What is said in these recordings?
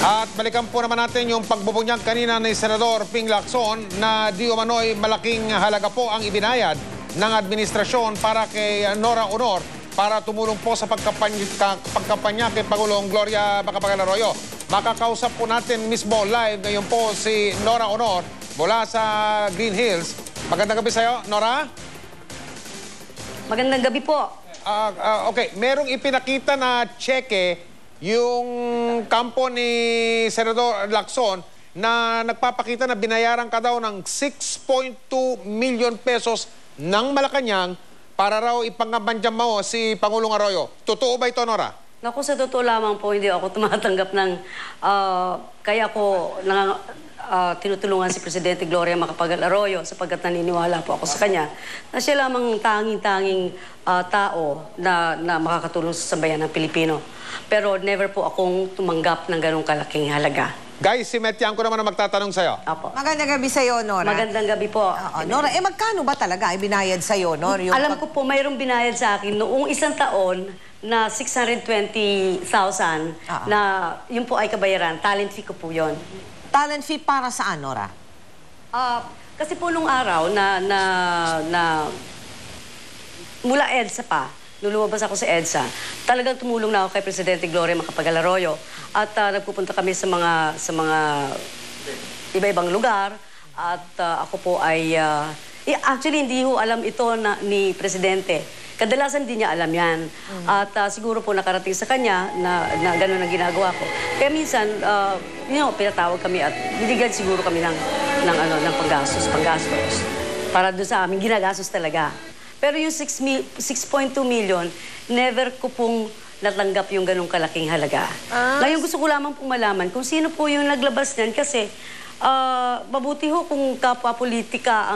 At balikan po naman natin yung pagbubunyag kanina ni Senador Ping Lacson na di umano'y malaking halaga po ang ibinayad ng administrasyon para kay Nora Honor para tumulong po sa pagkampanya kay Pangulong Gloria Macapagal Arroyo. Makakausap po natin mismo live ngayon po si Nora Honor mula sa Green Hills. Magandang gabi sa'yo, Nora. Magandang gabi po. Okay, merong ipinakita na cheque yung kampo ni Senador Lacson na nagpapakita na binayaran ka daw ng 6.2 million pesos ng Malacanang para raw ipangabandyam mo si Pangulong Arroyo. Totoo ba ito, Nora? Naku, sa totoo lamang po, hindi ako tumatanggap ng... kaya ako tinutulungan si Presidente Gloria Macapagal Arroyo sapagkat naniniwala po ako sa kanya na siya lamang tanging tao na makakatulong sa sambayan ng Pilipino. Pero never po akong tumanggap ng ganong kalaking halaga. Guys, si Metian ko naman na magtatanong sa'yo. Apo. Magandang gabi sa'yo, Nora. Magandang gabi po. Nora, magkano ba talaga ibinayad sa'yo, Nora? Alam ko po, mayroong binayad sa akin noong isang taon na 620,000 na yun po ay kabayaran. Talent fee ko po yun. Talent fee para saan, Nora? Kasi po nung araw na mula EDSA pa, nung lumabas ako sa EDSA, talagang tumulong na ako kay Presidente Gloria Macapagal Arroyo at nagpupunta kami sa mga iba-ibang lugar at ako po ay actually hindi ho alam ito ni Presidente. Kadalasan hindi niya alam yan. At siguro po nakarating sa kanya na gano'n ang ginagawa ko. Kaya minsan, pinatawag kami at binigyan siguro kami ng panggastos. Para doon sa amin, ginagastos talaga. Pero yung 6.2 million, never ko pong natanggap yung ganong kalaking halaga. Ngayon gusto ko lamang pong malaman kung sino po yung naglabas niyan kasi mabuti ho kung kapwa-politika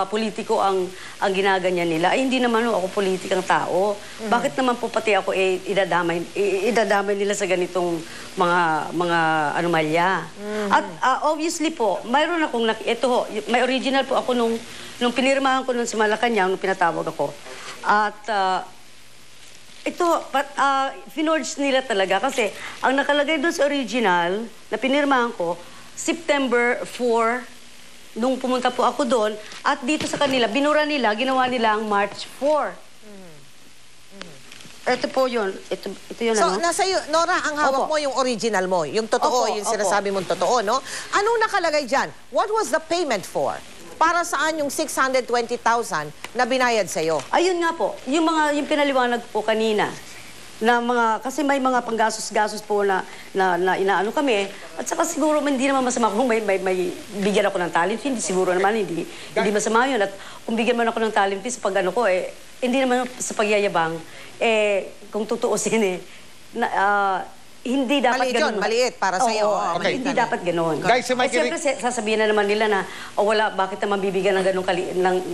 politiko ang ginaganyan nila. Ay, hindi naman ho ako politikang tao. Bakit naman po pati ako idadamay nila sa ganitong mga anomalya? At obviously po, mayroon akong ito ho, may original po ako nung pinirmahan ko nun sa Malacanang, nung pinatawag ako. At ito, finorge nila talaga kasi ang nakalagay doon sa original na pinirmahan ko, September 4, nung pumunta po ako doon, at dito sa kanila, binura nila, ginawa nila ang March 4. Ito po yun. Ito yun, so, nasa iyo, Nora, ang hawak mo yung original mo, yung totoo, yung sinasabi mong totoo, no? Anong nakalagay dyan? What was the payment for? Para saan yung 620,000 na binayad sa'yo? Ayun nga po, yung pinaliwanag po kanina, kasi may mga panggasos-gasos po na inaano kami. At saka siguro hindi naman masama kung may bigyan ako ng talent fee. Siguro naman hindi masama yun. At kung bigyan man ako ng talent fee sa pag-ano ko, hindi naman sa pagyayabang, kung tutuusin hindi dapat ganun. Maliit para sa'yo. Okay. Hindi dapat ganun. Guys, si Mikey... Siyempre, sasabihin na naman nila na, bakit naman bibigyan ng ganun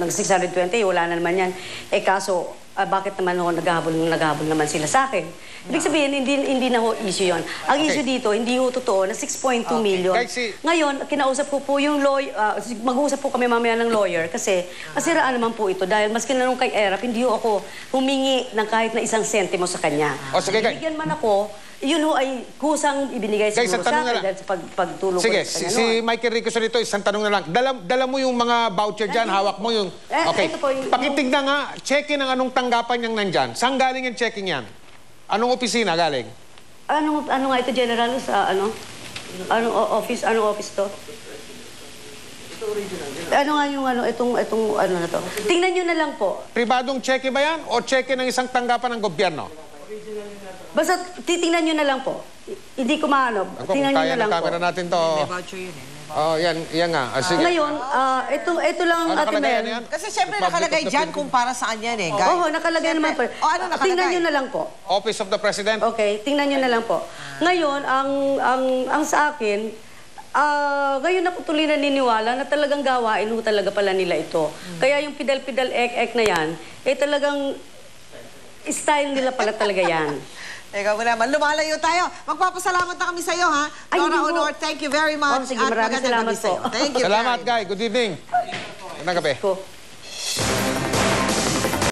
ng 620? Wala na naman yan. Kaso, bakit naman naghahabol naman sila sa akin? Ibig sabihin, hindi na ho issue yun. Ang issue dito, hindi ho totoo na 6.2 million. Ngayon, kinausap ko po yung lawyer, mag-uusap po kami mamaya ng lawyer kasi masiraan naman po ito dahil maski na nung kay Erap, hindi ho ako humingi ng kahit na isang sentimo sa kanya. Bigyan man ako, yun ho ay kusang ibinigay siguro sa akin dahil sa pagtulong ko sa kanya. Sige, si Michael Ricoso dito, isang tanong na lang. Dala mo yung mga voucher dyan, hawak mo yung... Okay, pakitignan nga, cheque ng anong tanggapan niyang nandyan. Saan galing yung checking yan? Anong opisina galing? Ano nga ito, General, sa Anong office to? Ito original. Ano nga yung itong na to? Tingnan nyo na lang po. Pribadong cheque ba yan? O cheque ng isang tanggapan ng gobyerno? Basta titingnan nyo na lang po. Hindi ko maano. Tingnan nyo na lang po. Kaya ng natin to. May voucher yun yan nga. Ngayon, ito lang ang atin yan. Kasi siyempre nakalagay dyan kung para saan yan Oo, nakalagay naman po. Ano nakalagay? Tingnan nyo na lang po. Office of the President? Okay, tingnan nyo na lang po. Ngayon, ang sa akin, ngayon ako tuloy naniniwala na talagang gawain ho talaga pala nila ito. Kaya yung pidal-pidal ek-ek na yan, talagang style nila pala talaga yan. Ikaw mo naman, lumalayo tayo. Magpapasalamat na kami sa iyo, ha? Nora Honor, thank you very much. Sige, maraming salamat po. Thank you. Salamat, Guy. Good evening. Magandang gabi.